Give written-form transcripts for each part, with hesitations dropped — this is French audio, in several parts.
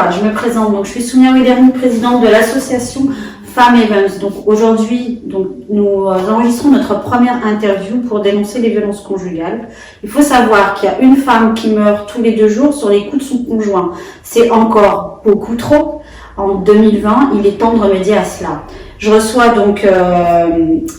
voilà, je me présente. Donc, je suis Soumia Ouiderni, présidente de l'association Femmes Evans. Donc, aujourd'hui, nous enregistrons notre première interview pour dénoncer les violences conjugales. Il faut savoir qu'il y a une femme qui meurt tous les 2 jours sur les coups de son conjoint. C'est encore beaucoup trop. En 2020, il est temps de remédier à cela. Je reçois donc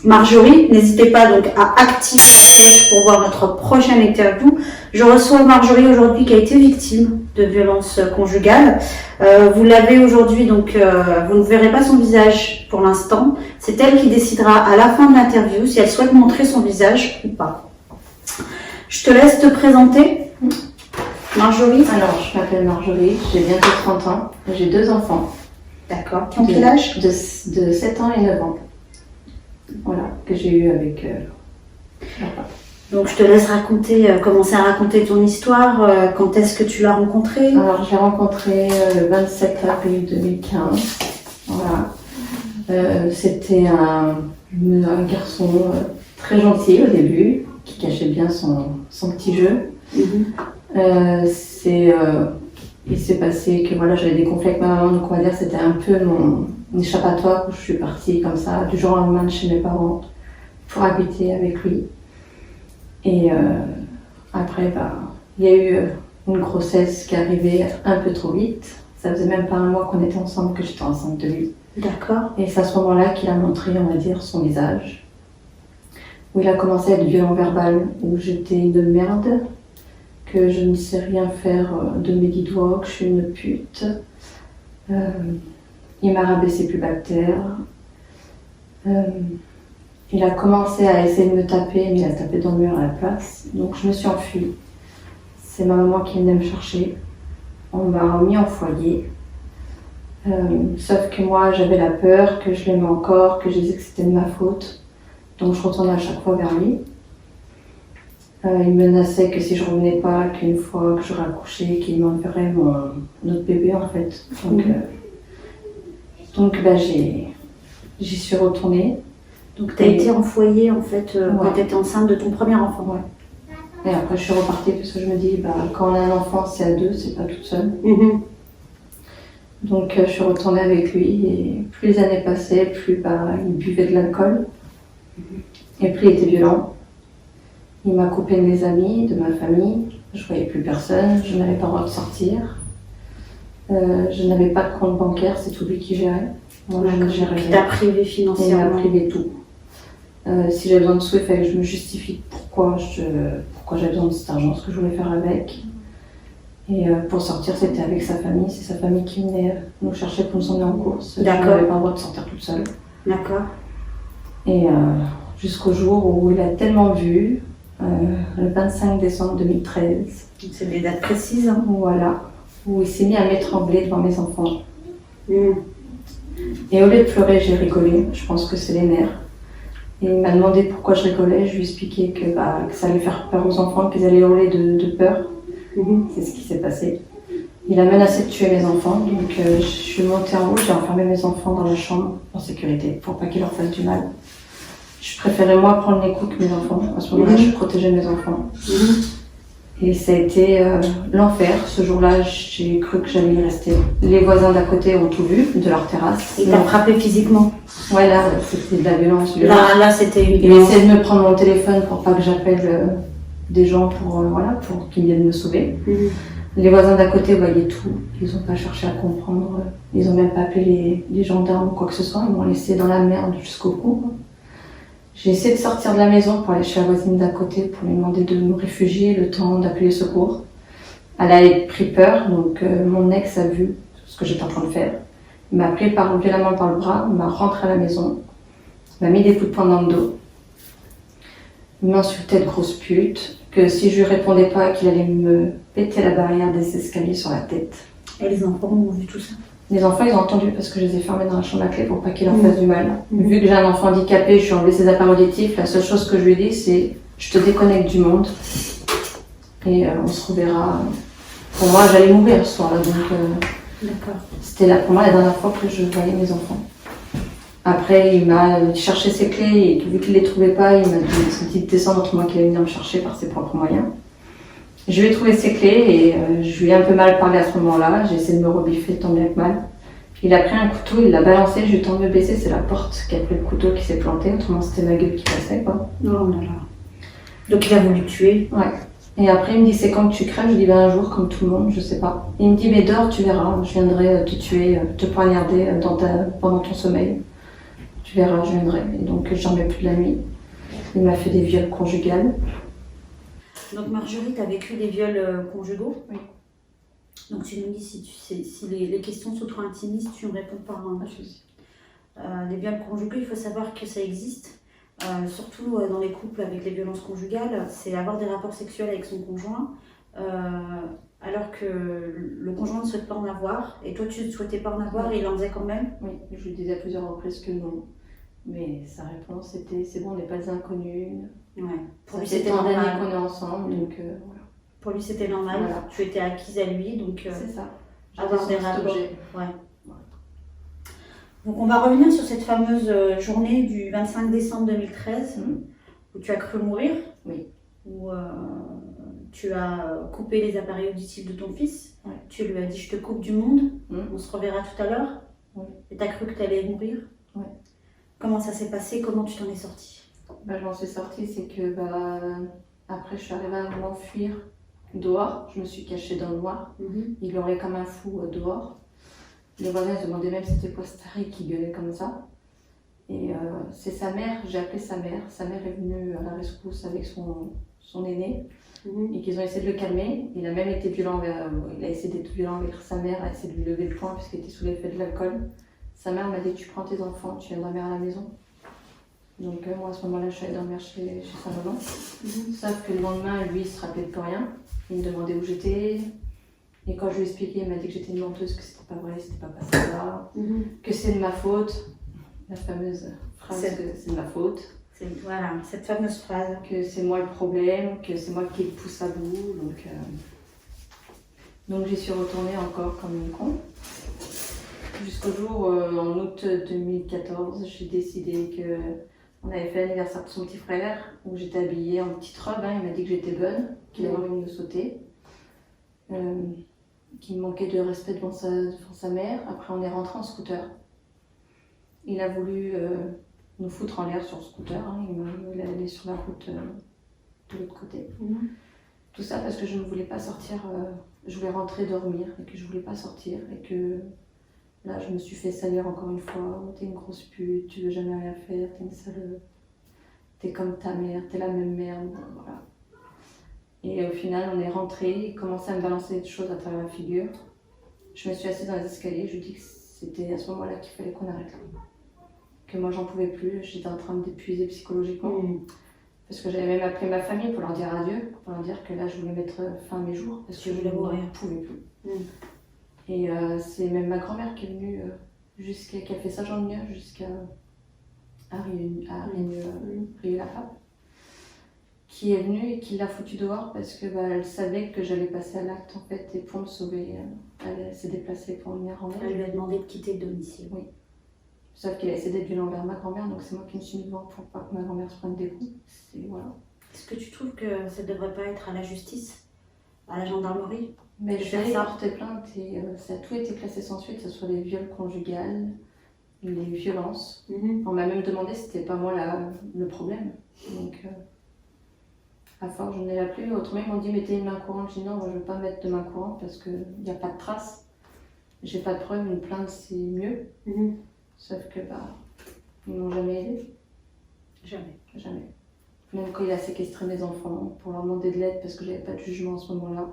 Marjorie. N'hésitez pas donc à activer la cloche pour voir notre prochaine interview. Je reçois Marjorie aujourd'hui qui a été victime de violences conjugales. Vous l'avez aujourd'hui, donc vous ne verrez pas son visage pour l'instant. C'est elle qui décidera à la fin de l'interview si elle souhaite montrer son visage ou pas. Je te laisse te présenter. Marjorie. Alors, je m'appelle Marjorie, j'ai bientôt 30 ans, j'ai 2 enfants. D'accord. Qui ont quel âge? De 7 ans et 9 ans. Voilà, que j'ai eu avec leur papa. Donc je te laisse commencer à raconter ton histoire. Quand est-ce que tu l'as rencontré? Alors, je l'ai rencontré le 27 avril 2015. Voilà. C'était un garçon très gentil au début, qui cachait bien son petit jeu. Il s'est passé que voilà, j'avais des conflits avec ma maman, donc on va dire que c'était un peu mon échappatoire où je suis partie comme ça, du jour au lendemain de chez mes parents, pour habiter avec lui. Et après, il y a eu une grossesse qui est arrivée un peu trop vite. Ça faisait même pas 1 mois qu'on était ensemble que j'étais enceinte de lui. D'accord. Et c'est à ce moment-là qu'il a montré, on va dire, son visage. Où il a commencé à être violent verbal, où j'étais une merde, que je ne sais rien faire de mes 10 doigts, que je suis une pute. Il m'a rabaissé plus bas que terre. Il a commencé à essayer de me taper, mais il a tapé dans le mur à la place. Donc je me suis enfuie. C'est ma maman qui venait me chercher. On m'a remis en foyer. Sauf que moi, j'avais la peur, que je l'aimais encore, que je disais que c'était de ma faute. Donc je retournais à chaque fois vers lui. Il menaçait que si je revenais pas, qu'une fois que j'aurais accouché, qu'il m'enverrait notre bébé en fait. Donc j'y suis retournée. Donc tu as été en foyer en fait quand tu étais enceinte de ton premier enfant. Ouais. Et après je suis repartie parce que je me dis quand on a un enfant c'est à 2, c'est pas toute seule. Donc je suis retournée avec lui et plus les années passaient, plus il buvait de l'alcool et plus il était violent. Il m'a coupé de mes amis, de ma famille, je voyais plus personne, je n'avais pas le droit de sortir. Je n'avais pas de compte bancaire, c'est tout lui qui gérait. Moi, je ne gérais rien. Il t'a privé financièrement. Il m'a privé tout. Si j'avais besoin de sous, il fallait que je me justifie pourquoi j'avais besoin de cet argent, ce que je voulais faire avec. Et pour sortir, c'était avec sa famille. C'est sa famille qui venait nous chercher pour nous emmener en course. D'accord. Je n'avais pas le droit de sortir toute seule. D'accord. Et jusqu'au jour où il a tellement vu, le 25 décembre 2013. C'est des dates précises. Hein. Voilà. Où il s'est mis à m'étrangler devant mes enfants. Et au lieu de pleurer, j'ai rigolé. Je pense que c'est les nerfs. Et il m'a demandé pourquoi je rigolais. Je lui ai expliqué que ça allait faire peur aux enfants, qu'ils allaient hurler de peur. C'est ce qui s'est passé. Il a menacé de tuer mes enfants. Donc je suis montée en haut, j'ai enfermé mes enfants dans la chambre en sécurité pour pas qu'ils leur fassent du mal. Je préférais moi prendre les coups que mes enfants. À ce moment-là, je protégeais mes enfants. Et ça a été l'enfer. Ce jour-là, j'ai cru que j'allais y rester. Les voisins d'à côté ont tout vu de leur terrasse. Il t'a frappé physiquement? Ouais, là, c'était de la violence. Là c'était une violence. Il essayait de me prendre mon téléphone pour pas que j'appelle des gens pour qu'ils viennent me sauver. Les voisins d'à côté voyaient tout. Ils n'ont pas cherché à comprendre. Ils n'ont même pas appelé les gendarmes ou quoi que ce soit. Ils m'ont laissé dans la merde jusqu'au cou. J'ai essayé de sortir de la maison pour aller chez la voisine d'à côté pour lui demander de me réfugier le temps d'appeler les secours. Elle a pris peur, donc mon ex a vu ce que j'étais en train de faire. Il m'a pris violemment par le bras, il m'a rentré à la maison, il m'a mis des coups de poing dans le dos. Il m'insultait de grosse pute, que si je lui répondais pas, qu'il allait me péter la barrière des escaliers sur la tête. Et les enfants ont vu tout ça? Les enfants, ils ont entendu parce que je les ai fermés dans la chambre à clé pour pas qu'ils leur fassent du mal. Vu que j'ai un enfant handicapé, je suis enlevé ses appareils auditifs, la seule chose que je lui ai dit, c'est je te déconnecte du monde et on se reverra. Pour moi, j'allais mourir ce soir-là, donc c'était pour moi la dernière fois que je voyais mes enfants. Après, il m'a cherché ses clés et vu qu'il les trouvait pas, il m'a dit de descendre autrement qu'il allait venir me chercher par ses propres moyens. Je lui ai trouvé ses clés et je lui ai un peu mal parlé à ce moment-là. J'ai essayé de me rebiffer tant bien que mal. Il a pris un couteau, il l'a balancé, j'ai eu le temps de me baisser, c'est la porte qui a pris le couteau qui s'est planté, autrement c'était ma gueule qui passait quoi. Oh là là. Donc il a voulu tuer. Ouais. Et après il me dit c'est quand que tu crèves, je dis ben un jour comme tout le monde, je sais pas. Il me dit mais dors, tu verras, je viendrai te tuer, te poignarder pendant ton sommeil. Tu verras, je viendrai. Et donc j'en mets plus de la nuit. Il m'a fait des viols conjugales. Donc Marjorie, tu as vécu des viols conjugaux. Oui. Donc tu nous dis si les questions sont trop intimistes, tu me réponds par un. Les viols conjugaux, il faut savoir que ça existe, surtout dans les couples avec les violences conjugales, c'est avoir des rapports sexuels avec son conjoint, alors que le conjoint ne souhaite pas en avoir, et toi tu ne souhaitais pas en avoir, et il en faisait quand même. Oui, je lui disais à plusieurs reprises que non. Mais sa réponse était c'est bon, on n'est pas des inconnus. Ouais. Pour lui ça fait c'était tant d'années normal. qu'on est ensemble, donc voilà. Pour lui c'était normal, Voilà. tu étais acquise à lui, donc c'est ça. avoir des Cet rapports. objet. Ouais. Donc on va revenir sur cette fameuse journée du 25 décembre 2013 où tu as cru mourir, Oui. où tu as coupé les appareils auditifs de ton fils, Ouais. tu lui as dit je te coupe du monde, Mmh. on se reverra tout à l'heure, Oui. et tu as cru que tu allais mourir. Ouais. Comment ça s'est passé, comment tu t'en es sortie? Bah, je m'en suis sortie, c'est que après je suis arrivée à m'enfuir dehors, je me suis cachée dans le noir, il hurlait comme un fou dehors. Les voisins se demandaient même c'était quoi cet Harry qui gueulait comme ça. Et c'est sa mère, j'ai appelé sa mère est venue à la rescousse avec son aîné et qu'ils ont essayé de le calmer. Il a même été violent, il a essayé d'être violent avec sa mère, il a essayé de lui lever le poing puisqu'il était sous l'effet de l'alcool. Sa mère m'a dit tu prends tes enfants, tu viens dormir à la maison. Donc moi à ce moment-là je suis allée dormir chez sa maman. Sauf que le lendemain lui il se rappelait de plus rien, il me demandait où j'étais. Et quand je lui ai expliqué, il m'a dit que j'étais une menteuse, que c'était pas vrai, c'était pas passé là, que c'est de ma faute. La fameuse phrase que c'est de ma faute. Voilà, cette fameuse phrase. Que c'est moi le problème, que c'est moi qui le pousse à bout. Donc j'y suis retournée encore comme une con. Jusqu'au jour, en août 2014, j'ai décidé qu'on avait fait l'anniversaire de son petit frère, où j'étais habillée en petite robe. Il m'a dit que j'étais bonne, qu'il avait envie de me sauter. Qu'il me manquait de respect devant sa mère. Après, on est rentré en scooter. Il a voulu nous foutre en l'air sur le scooter. Il est allé sur la route de l'autre côté. Tout ça parce que je ne voulais pas sortir. Je voulais rentrer dormir et que je ne voulais pas sortir. Et que là, je me suis fait salir encore une fois. T'es une grosse pute, tu veux jamais rien faire, t'es une sale. T'es comme ta mère, t'es la même merde. Voilà. Et au final, on est rentré, il commençait à me balancer des choses à travers la figure. Je me suis assise dans les escaliers, je lui ai dit que c'était à ce moment-là qu'il fallait qu'on arrête. Que moi, j'en pouvais plus, j'étais en train d'épuiser psychologiquement. Parce que j'avais même appelé ma famille pour leur dire adieu, pour leur dire que là, je voulais mettre fin à mes jours, parce que je ne pouvais plus. Et c'est même ma grand-mère qui est venue, qui a fait sa journée jusqu'à Rieux-la-Pape, qui est venue et qui l'a foutue dehors parce que elle savait que j'allais passer à l'acte en fait, et pour me sauver, elle s'est déplacée pour venir en aide. Elle lui a demandé de quitter le domicile. Oui. Sauf qu'il a essayé d'être violent envers ma grand-mère, donc c'est moi qui me suis mis devant pour pas que ma grand-mère se prenne des coups. Voilà. Est-ce que tu trouves que ça ne devrait pas être à la justice, à la gendarmerie? Mais je suis allée porter plainte et ça a tout été classé sans suite, que ce soit les viols conjugales, les violences. On m'a même demandé si c'était pas moi le problème. Donc, à force, je n'ai la plus. Autrement, ils m'ont dit mettez une main courante. Je dis non, moi je veux pas mettre de main courante parce qu'il n'y a pas de traces. J'ai pas de preuve, une plainte c'est mieux. Sauf que ils m'ont jamais aidé. Jamais. Même quand il a séquestré mes enfants pour leur demander de l'aide parce que j'avais pas de jugement à ce moment-là,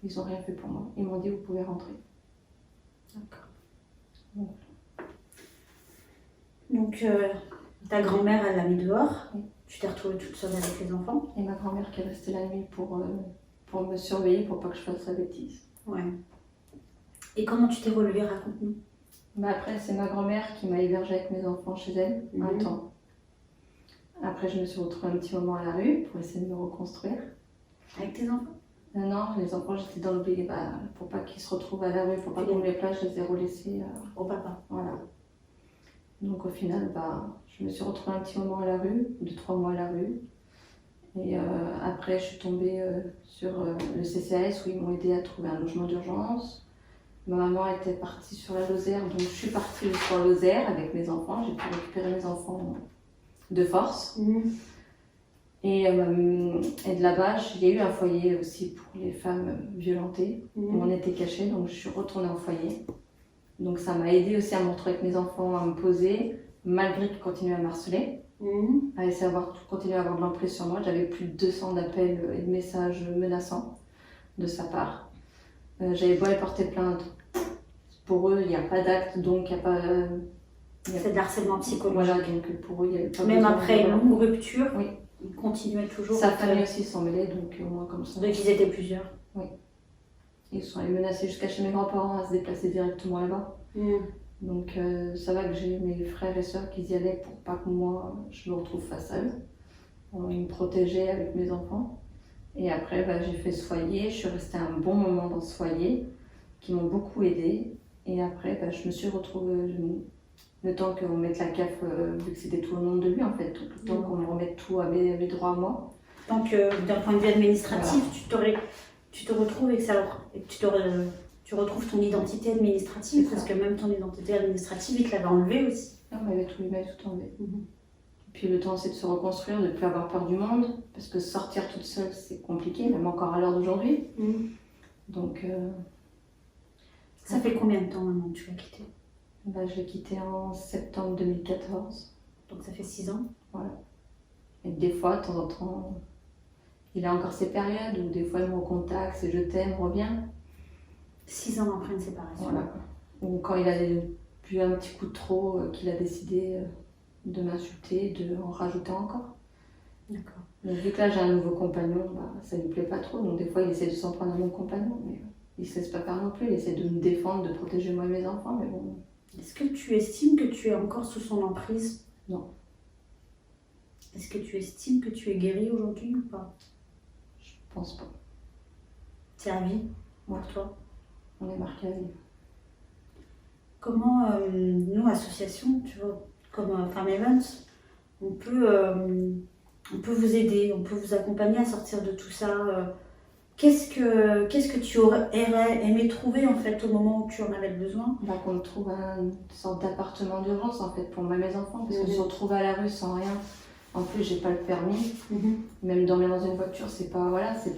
ils ont rien fait pour moi. Ils m'ont dit vous pouvez rentrer. D'accord. Donc ta grand-mère elle l'a mis dehors. Oui. Tu t'es retrouvée toute seule avec les enfants. Et ma grand-mère qui est restée la nuit pour me surveiller pour pas que je fasse la bêtise. Ouais. Et comment tu t'es relevée, raconte-nous. Après, c'est ma grand-mère qui m'a hébergée avec mes enfants chez elle, un temps. Après, je me suis retrouvée un petit moment à la rue pour essayer de me reconstruire. Avec tes enfants? Non, les enfants, j'étais dans l'oubli. Pour pas qu'ils se retrouvent à la rue, pour pas qu'on les plage, je les ai relaissés. Au papa. Voilà. Donc au final, je me suis retrouvée un petit moment à la rue, 2-3 mois à la rue. Et après, je suis tombée sur le CCAS où ils m'ont aidé à trouver un logement d'urgence. Ma maman était partie sur la Lozère, donc je suis partie sur la Lozère avec mes enfants. J'ai pu récupérer mes enfants de force. Et de là-bas, j'ai eu un foyer aussi pour les femmes violentées, où on était cachés, donc je suis retournée au foyer. Donc ça m'a aidé aussi à me retrouver avec mes enfants, à me poser, malgré qu'ils continuaient à me harceler, à essayer continuer à avoir de l'emprise sur moi. J'avais plus de 200 d'appels et de messages menaçants de sa part. J'avais beau aller porter plainte. Pour eux, il n'y a pas d'acte, donc il n'y a pas... C'est de l'harcèlement psychologique. Voilà, donc pour eux, il n'y avait pas Même besoin après une longue rupture, oui. ils continuaient toujours. Sa famille aussi s'en mêlait, donc au moins comme ça. Donc ils étaient plusieurs. Oui. Ils sont allés menacer jusqu'à chez mes grands-parents à se déplacer directement là-bas. Donc ça va que j'ai mes frères et sœurs qui y allaient pour pas que moi je me retrouve face à eux. Ils me protégeaient avec mes enfants. Et après j'ai fait ce foyer, je suis restée un bon moment dans ce foyer qui m'ont beaucoup aidée. Et après je me suis retrouvée le temps qu'on mette la CAF, vu que c'était tout au nom de lui en fait, tout le temps qu'on me remette tout à mes droits à moi. Donc d'un point de vue administratif, voilà. tu te retrouves avec ça, et tu retrouves ton identité administrative, parce que même ton identité administrative, il te l'avait enlevée aussi. Non, il m'avait tout enlevé. Et puis le temps c'est de se reconstruire, de ne plus avoir peur du monde, parce que sortir toute seule c'est compliqué, même encore à l'heure d'aujourd'hui. Donc ça fait combien de temps maintenant que tu l'as quitté? Je l'ai quitté en septembre 2014. Donc ça fait 6 ans. Voilà. Et des fois, de temps en temps, il a encore ses périodes où des fois il me recontacte, c'est je t'aime, reviens. 6 ans après une séparation. Voilà. Ou quand il a bu un petit coup de trop, qu'il a décidé de m'insulter, de en rajouter encore. D'accord. Donc vu que là j'ai un nouveau compagnon, ça lui plaît pas trop, donc des fois il essaie de s'en prendre à mon compagnon, mais il se laisse pas faire non plus, il essaie de me défendre, de protéger moi et mes enfants, mais bon. Est-ce que tu estimes que tu es encore sous son emprise? Non. Est-ce que tu estimes que tu es guérie aujourd'hui ou pas? Je pense pas. C'est à vie pour toi? On est marqué à vie. Comment, nous, association, tu vois, comme Femmes Events, on peut vous aider, on peut vous accompagner à sortir de tout ça. Qu'est-ce que tu aurais aimé trouver en fait au moment où tu en avais le besoin? Qu'on trouve une sorte d'appartement d'urgence en fait pour moi et mes enfants, parce que se retrouver à la rue sans rien. En plus, j'ai pas le permis. Même dormir dans une voiture, c'est pas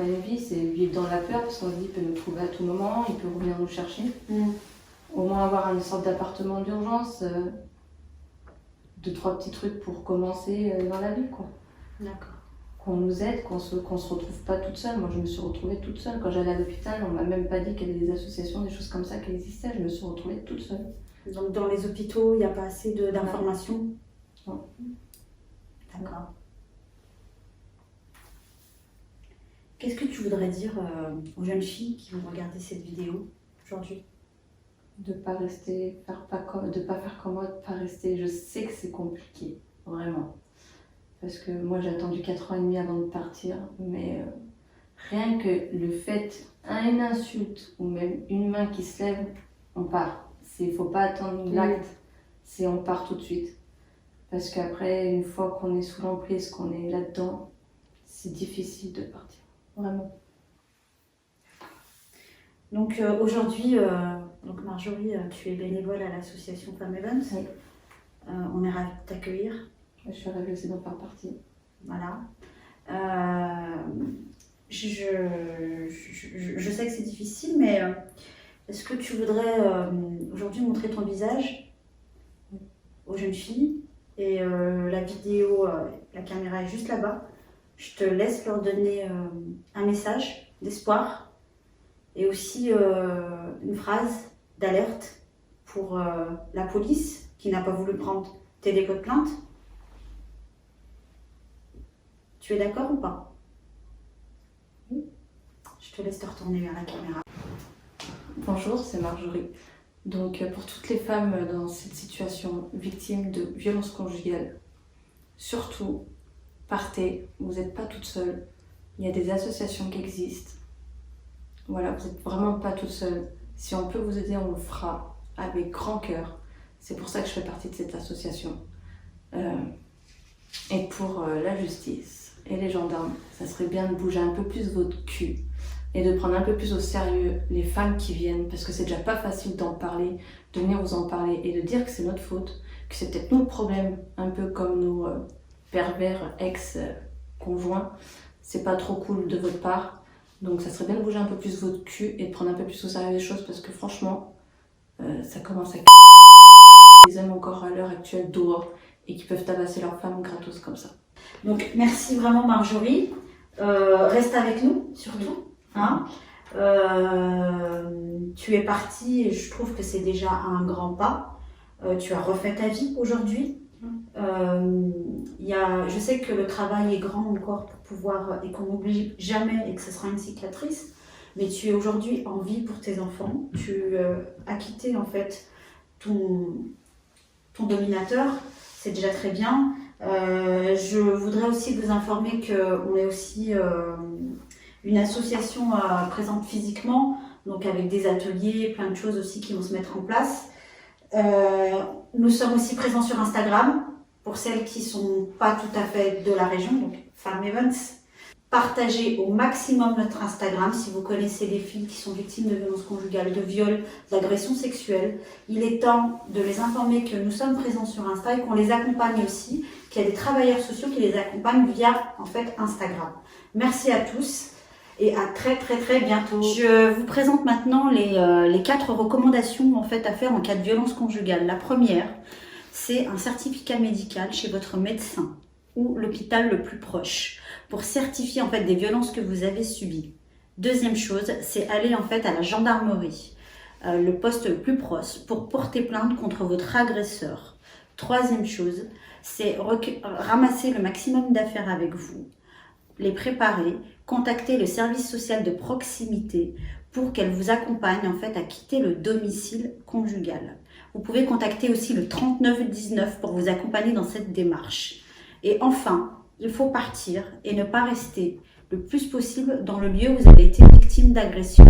une vie, c'est vivre dans la peur, parce qu'on se dit qu'il peut nous trouver à tout moment, il peut revenir nous chercher. Au moins avoir une sorte d'appartement d'urgence, 2-3 petits trucs pour commencer dans la vie, quoi. D'accord. Qu'on nous aide, qu'on se retrouve pas toute seule. Moi, je me suis retrouvée toute seule. Quand j'allais à l'hôpital, on m'a même pas dit qu'il y avait des associations, des choses comme ça qui existaient. Je me suis retrouvée toute seule. Donc dans les hôpitaux, il n'y a pas assez d'informations? Non. D'accord. Qu'est-ce que tu voudrais dire aux jeunes filles qui vont regarder cette vidéo aujourd'hui? De pas rester, de pas faire comme moi, de pas rester. Je sais que c'est compliqué, vraiment. Parce que moi j'ai attendu 4 ans et demi avant de partir, mais rien que le fait, une insulte ou même une main qui se lève, on part. Il faut pas attendre l'acte, on part tout de suite. Parce qu'après, une fois qu'on est sous l'emprise, qu'on est là-dedans, c'est difficile de partir, vraiment. Donc aujourd'hui, Marjorie, tu es bénévole à l'association Femmes Events. Oui. On est ravis de t'accueillir. Je suis ravie aussi d'en faire partie. Voilà. Je sais que c'est difficile, mais est-ce que tu voudrais aujourd'hui montrer ton visage aux jeunes filles? Et la vidéo, la caméra est juste là-bas. Je te laisse leur donner un message d'espoir et aussi une phrase d'alerte pour la police qui n'a pas voulu prendre tes dépôts de plainte. Tu es d'accord ou pas? Oui. Je te laisse te retourner vers la caméra. Bonjour, c'est Marjorie. Donc pour toutes les femmes dans cette situation, victimes de violences conjugales, surtout, partez, vous n'êtes pas toute seule. Il y a des associations qui existent. Voilà, vous n'êtes vraiment pas toute seule. Si on peut vous aider, on le fera avec grand cœur. C'est pour ça que je fais partie de cette association. Et pour la justice, et les gendarmes, ça serait bien de bouger un peu plus votre cul et de prendre un peu plus au sérieux les femmes qui viennent, parce que c'est déjà pas facile d'en parler, de venir vous en parler et de dire que c'est notre faute, que c'est peut-être nous le problème, un peu comme nos pervers ex-conjoints. C'est pas trop cool de votre part, donc ça serait bien de bouger un peu plus votre cul et de prendre un peu plus au sérieux les choses, parce que franchement, ça commence à les hommes encore à l'heure actuelle dehors et qui peuvent tabasser leurs femmes gratos comme ça. Donc merci vraiment Marjorie. Reste avec nous surtout. Hein. Tu es partie et je trouve que c'est déjà un grand pas. Tu as refait ta vie aujourd'hui. Je sais que le travail est grand encore pour pouvoir, et qu'on n'oublie jamais et que ce sera une cicatrice, mais tu es aujourd'hui en vie pour tes enfants. Tu as quitté en fait ton dominateur, c'est déjà très bien. Je voudrais aussi vous informer qu'on est aussi une association présente physiquement, donc avec des ateliers, plein de choses aussi qui vont se mettre en place. Nous sommes aussi présents sur Instagram, pour celles qui ne sont pas tout à fait de la région, donc Femmes Events. Partagez au maximum notre Instagram si vous connaissez des filles qui sont victimes de violences conjugales, de viols, d'agressions sexuelles. Il est temps de les informer que nous sommes présents sur Insta et qu'on les accompagne aussi, qu'il y a des travailleurs sociaux qui les accompagnent via en fait Instagram. Merci à tous et à très très très bientôt. Je vous présente maintenant les 4 recommandations en fait à faire en cas de violence conjugale. La première, c'est un certificat médical chez votre médecin ou l'hôpital le plus proche pour certifier en fait des violences que vous avez subies. Deuxième chose, c'est aller en fait à la gendarmerie, le poste le plus proche, pour porter plainte contre votre agresseur. Troisième chose, c'est ramasser le maximum d'affaires avec vous, les préparer, contacter le service social de proximité pour qu'elle vous accompagne en fait à quitter le domicile conjugal. Vous pouvez contacter aussi le 3919 pour vous accompagner dans cette démarche. Et enfin, il faut partir et ne pas rester le plus possible dans le lieu où vous avez été victime d'agression.